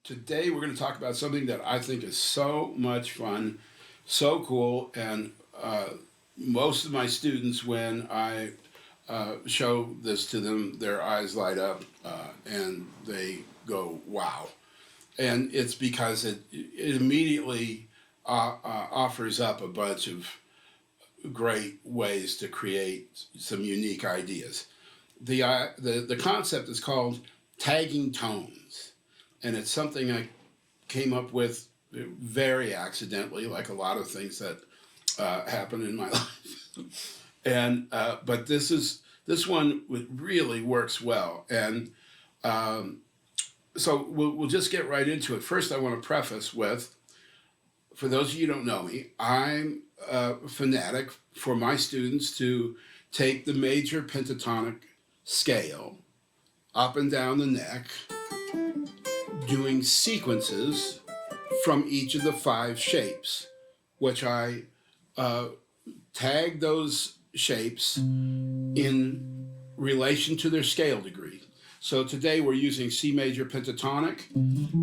Today we're going to talk about something that I think is so much fun, so cool, and most of my students, when I show this to them, their eyes light up and they go, wow. And it's because it immediately offers up a bunch of great ways to create some unique ideas. The concept is called tagging tones, and it's something I came up with very accidentally, like a lot of things that happen in my life. And but this one really works well, and so we'll just get right into it. First, I want to preface with, for those of you who don't know me, I'm a fanatic for my students to take the major pentatonic scale up and down the neck, doing sequences from each of the 5 shapes, which I tag those shapes in relation to their scale degree. So today we're using C major pentatonic.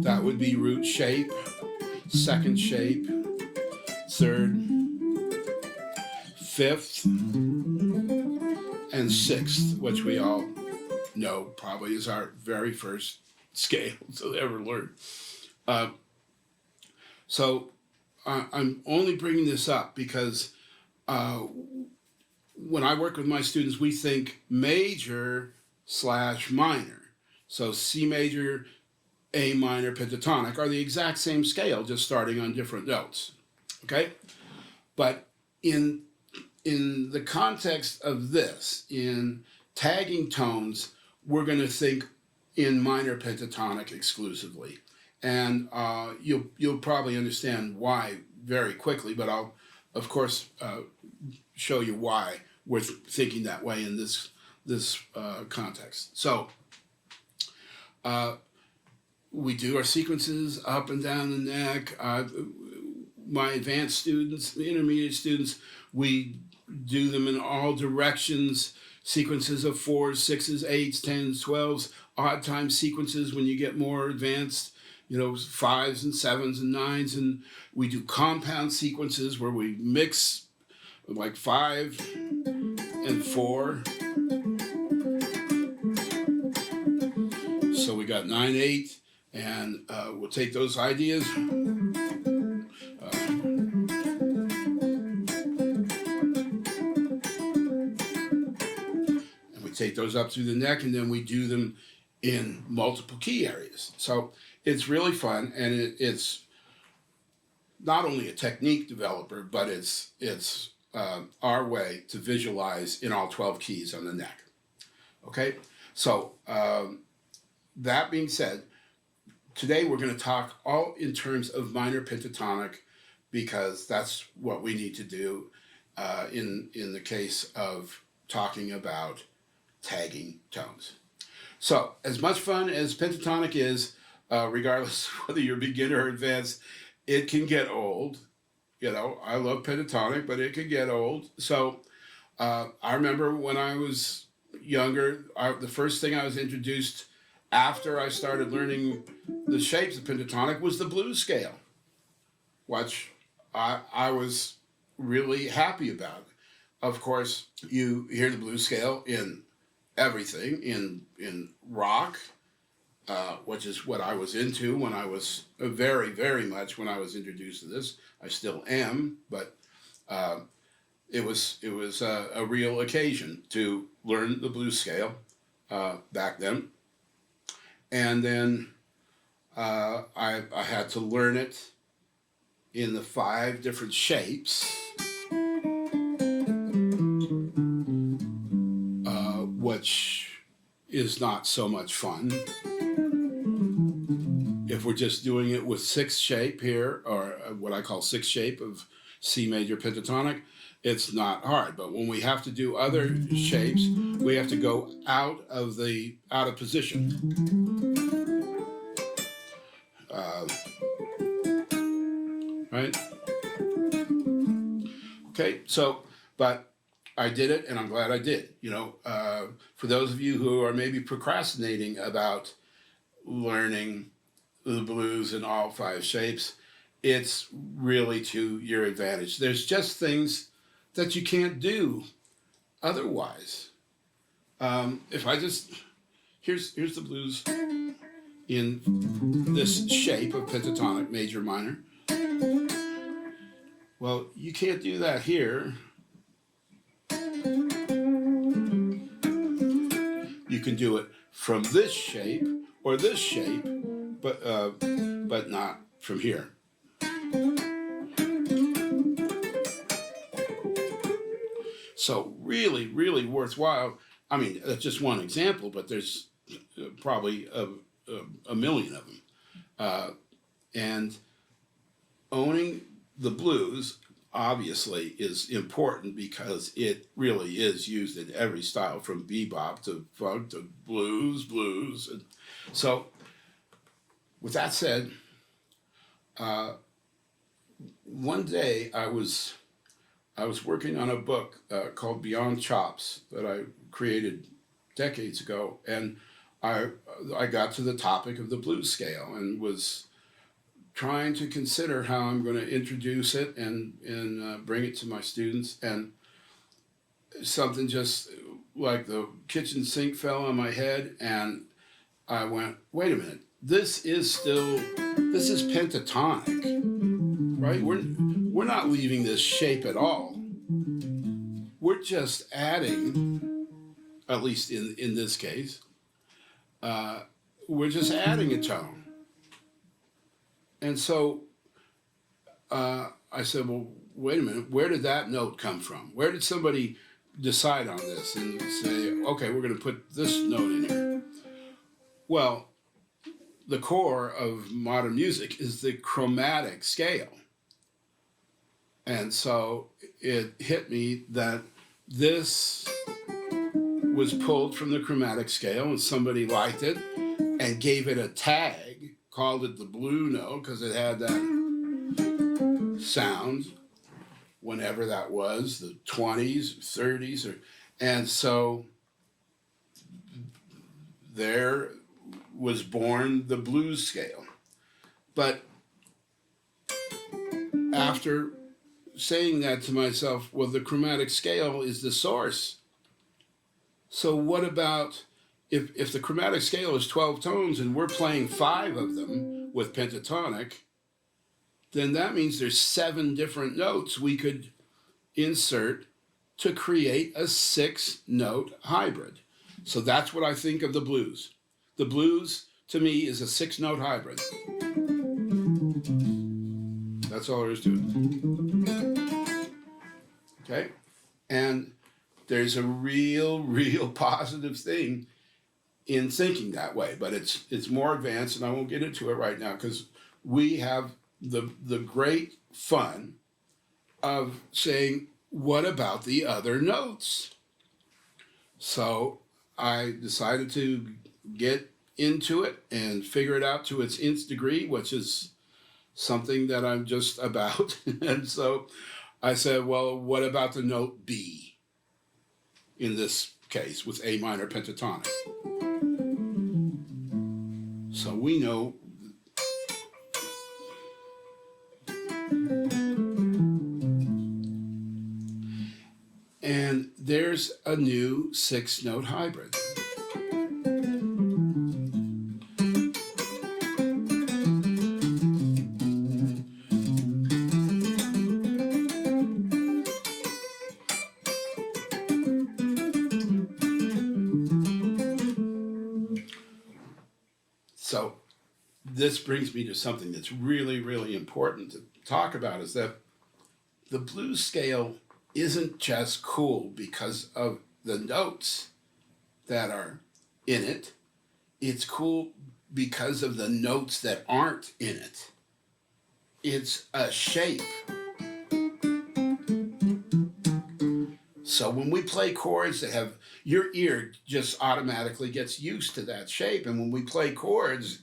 That would be root shape, second shape, third, fifth, and sixth, which we all know probably is our very first scale to ever learn. So I'm only bringing this up because when I work with my students, we think major / minor. So C major, A minor, pentatonic are the exact same scale, just starting on different notes. Okay? But in the context of this, in tagging tones, we're going to think in minor pentatonic exclusively. And you'll probably understand why very quickly, but I'll, of course, show you why we're thinking that way in this context. So we do our sequences up and down the neck. My advanced students, intermediate students, we do them in all directions, sequences of 4s, 6s, 8s, 10s, 12s, odd time sequences when you get more advanced, 5s and 7s and 9s, and we do compound sequences where we mix like 5 and 4. So we got 9, 8, and we'll take those ideas. Take those up through the neck, and then we do them in multiple key areas. So it's really fun, and it's not only a technique developer, but it's our way to visualize in all 12 keys on the neck. Okay, so that being said, today we're going to talk all in terms of minor pentatonic, because that's what we need to do in the case of talking about tagging tones. So as much fun as pentatonic is, regardless of whether you're beginner or advanced, it can get old. I love pentatonic, but it can get old. So I remember when I was younger, the first thing I was introduced after I started learning the shapes of pentatonic was the blues scale, which I was really happy about. Of course, you hear the blues scale in everything, in rock, which is what I was into when I was very, very much when I was introduced to this. I still am, but it was a real occasion to learn the blues scale back then. And then I had to learn it in the 5 different shapes, which is not so much fun. If we're just doing it with 6 shape here, or what I call 6 shape of C major pentatonic, it's not hard. But when we have to do other shapes, we have to go out of position. Right? Okay, so, but I did it, and I'm glad I did. For those of you who are maybe procrastinating about learning the blues in all 5 shapes, it's really to your advantage. There's just things that you can't do otherwise. If I just, here's the blues in this shape of pentatonic, major, minor. Well, you can't do that here. You can do it from this shape or this shape, but not from here. So really, really worthwhile. I mean, that's just one example, but there's probably a million of them. And owning the blues obviously is important because it really is used in every style, from bebop to funk to blues. And so with that said, one day I was working on a book called Beyond Chops that I created decades ago, and I got to the topic of the blues scale and was trying to consider how I'm going to introduce it and bring it to my students, and something just like the kitchen sink fell on my head, and I went, wait a minute, this is pentatonic, right? We're not leaving this shape at all. We're just adding, at least in this case, we're just adding a tone. And so I said, well, wait a minute, where did that note come from? Where did somebody decide on this and say, okay, we're going to put this note in here? Well, the core of modern music is the chromatic scale. And so it hit me that this was pulled from the chromatic scale, and somebody liked it and gave it a tag, called it the blue note because it had that sound whenever that was, the 20s, 30s. And so there was born the blues scale. But after saying that to myself, well, the chromatic scale is the source. So what about if the chromatic scale is 12 tones and we're playing 5 of them with pentatonic, then that means there's 7 different notes we could insert to create a 6-note hybrid. So that's what I think of the blues. The blues, to me, is a 6-note hybrid. That's all there is to it. Okay? And there's a real positive thing in thinking that way, but it's more advanced, and I won't get into it right now because we have the great fun of saying, what about the other notes? So I decided to get into it and figure it out to its nth degree, which is something that I'm just about. And so I said, well, what about the note B in this case with A minor pentatonic? So we know and there's a new 6-note hybrid. So this brings me to something that's really important to talk about, is that the blues scale isn't just cool because of the notes that are in it. It's cool because of the notes that aren't in it. It's a shape. So when we play chords that have, your ear just automatically gets used to that shape. And when we play chords,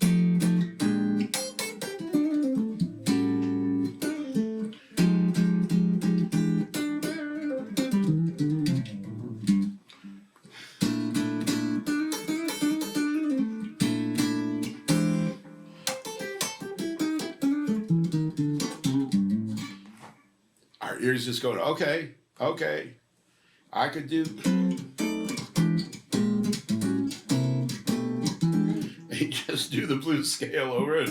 ears just going, okay, okay, I could do. And just do the blues scale over it.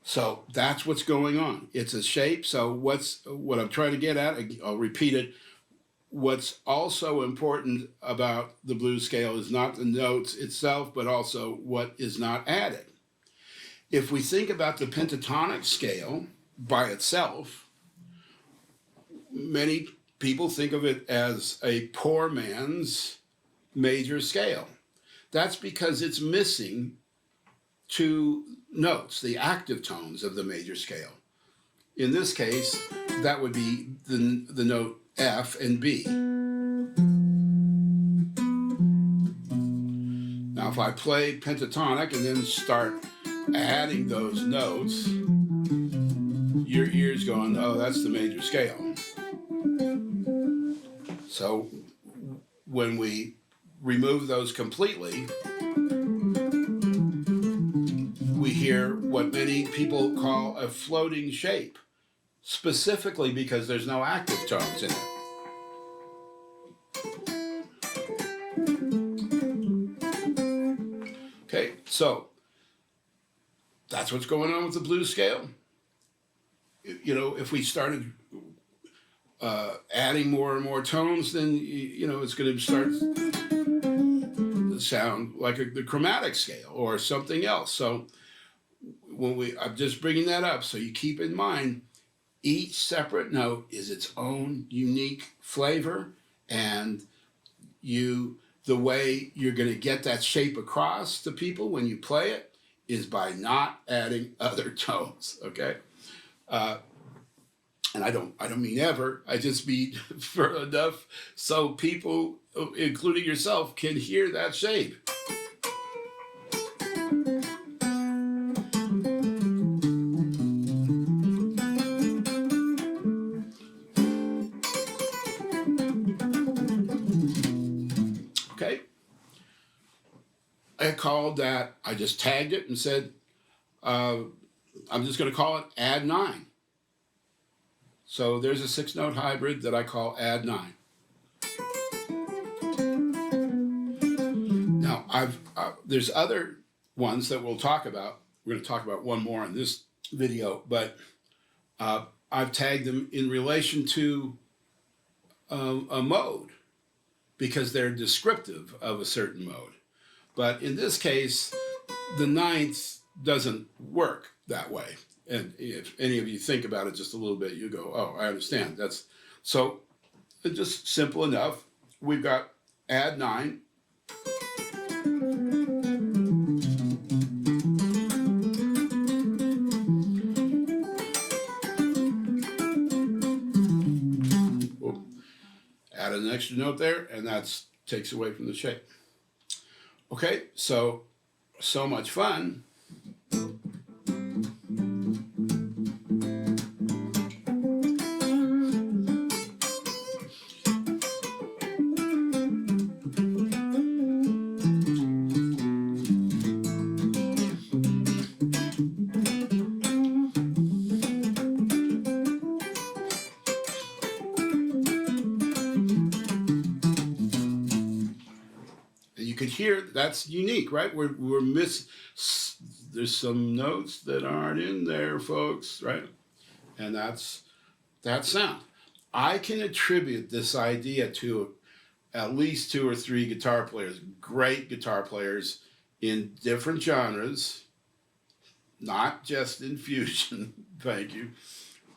So that's what's going on. It's a shape. So what I'm trying to get at, I'll repeat it. What's also important about the blues scale is not the notes itself, but also what is not added. If we think about the pentatonic scale by itself, many people think of it as a poor man's major scale. That's because it's missing two notes, the active tones of the major scale. In this case, that would be the note F and B. Now, if I play pentatonic and then start adding those notes, your ear's going, oh, that's the major scale. So when we remove those completely, we hear what many people call a floating shape, specifically because there's no active tones in it. Okay, so that's what's going on with the blues scale. You know, if we started adding more and more tones, then, you know, it's going to start to sound like the chromatic scale or something else. So I'm just bringing that up so you keep in mind, each separate note is its own unique flavor, and the way you're going to get that shape across to people when you play it is by not adding other tones, okay? And I don't mean ever, I just mean for enough so people, including yourself, can hear that shape. Okay, I called that, I just tagged it and said, I'm just going to call it Add9. So there's a 6-note hybrid that I call Add9. Now, there's other ones that we'll talk about. We're going to talk about one more in this video, but I've tagged them in relation to a mode because they're descriptive of a certain mode. But in this case, the 9th doesn't work that way. And if any of you think about it just a little bit, you go, oh, I understand. That's so it's just simple enough. We've got Add9. Add an extra note there, and that takes away from the shape. Okay, so much fun. You could hear that's unique, right? We're there's some notes that aren't in there, folks, right? And that's that sound. I can attribute this idea to at least 2 or 3 guitar players, great guitar players in different genres, not just in fusion, thank you,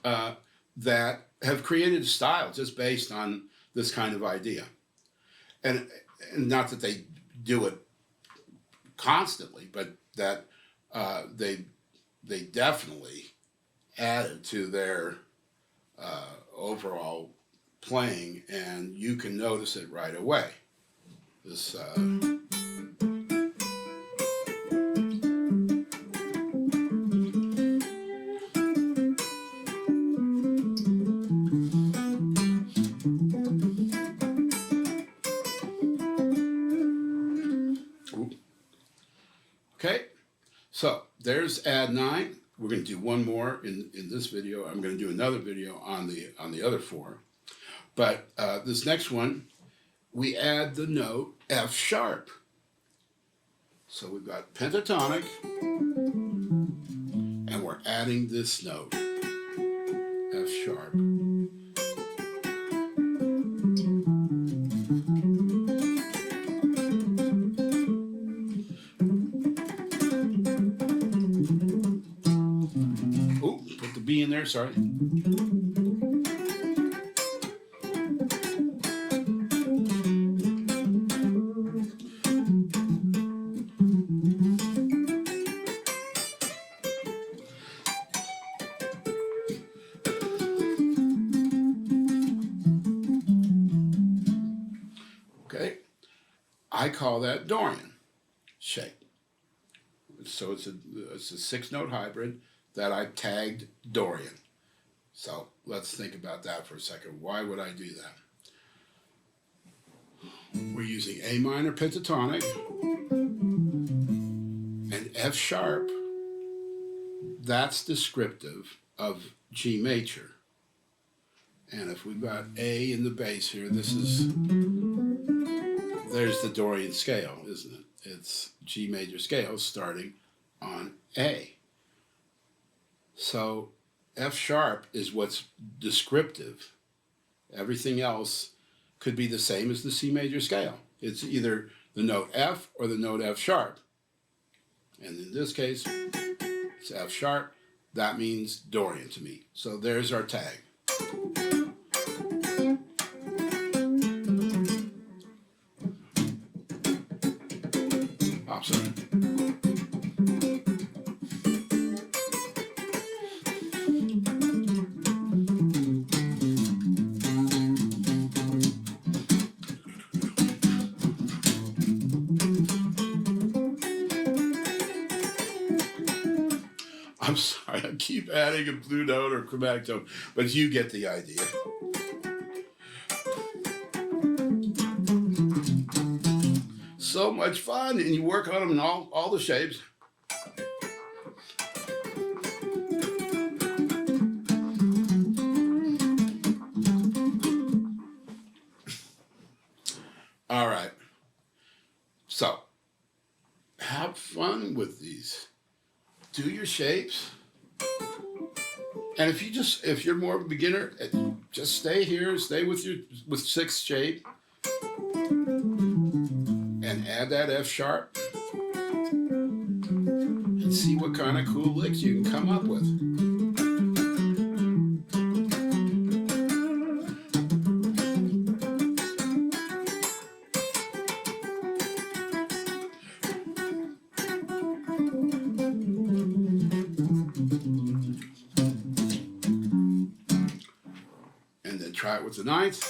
that have created a style just based on this kind of idea. And not that they do it constantly, but that they definitely added to their overall playing, and you can notice it right away. This okay, so there's Add9. we're going to do one more in this video. I'm going to do another video on the other 4. But this next one, we add the note F sharp. So we've got pentatonic, and we're adding this note, F sharp. Oh, put the B in there, sorry. Okay, I call that Dorian shape. So it's a 6-note hybrid that I tagged Dorian. So let's think about that for a second. Why would I do that? We're using A minor pentatonic and F sharp. That's descriptive of G major. And if we've got A in the bass here, there's the Dorian scale, isn't it? It's G major scale starting on A. So F sharp is what's descriptive. Everything else could be the same as the C major scale. It's either the note F or the note F sharp. And in this case, it's F sharp. That means Dorian to me. So there's our tag. Oh, sorry. I'm sorry, I keep adding a blue note or chromatic tone, but you get the idea. So much fun, and you work on them in all the shapes. All right, so have fun with these. Do your shapes, and if you're more of a beginner, just stay here, stay with 6th shape, and add that F sharp, and see what kind of cool licks you can come up with. And then try it with the 9th.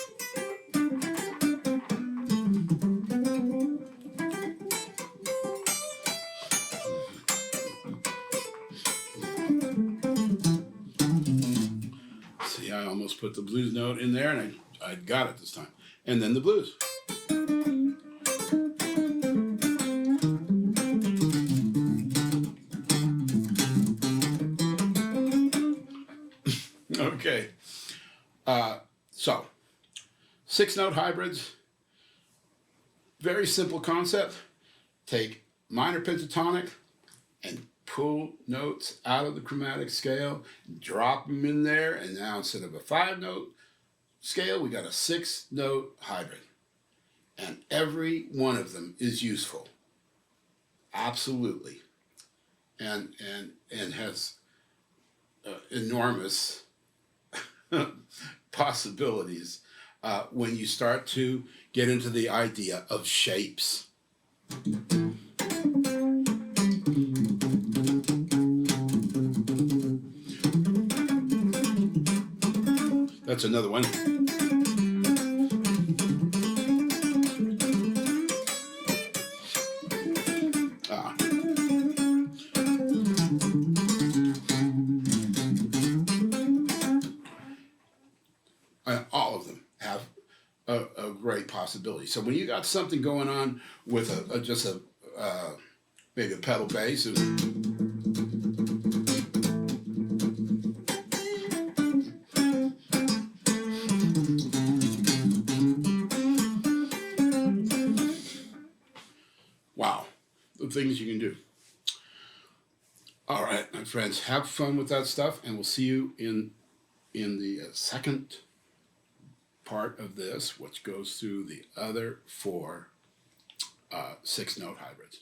See, I almost put the blues note in there, and I got it this time. And then the blues. Okay. So 6-note hybrids, very simple concept. Take minor pentatonic and pull notes out of the chromatic scale, drop them in there, and now instead of a 5-note scale, we got a 6-note hybrid. And every one of them is useful. Absolutely. And has enormous possibilities when you start to get into the idea of shapes. That's another one. All of them have a great possibility. So when you got something going on with maybe a pedal bass, and things you can do. All right, my friends, have fun with that stuff, and we'll see you in the second part of this, which goes through the other 4 6-note hybrids.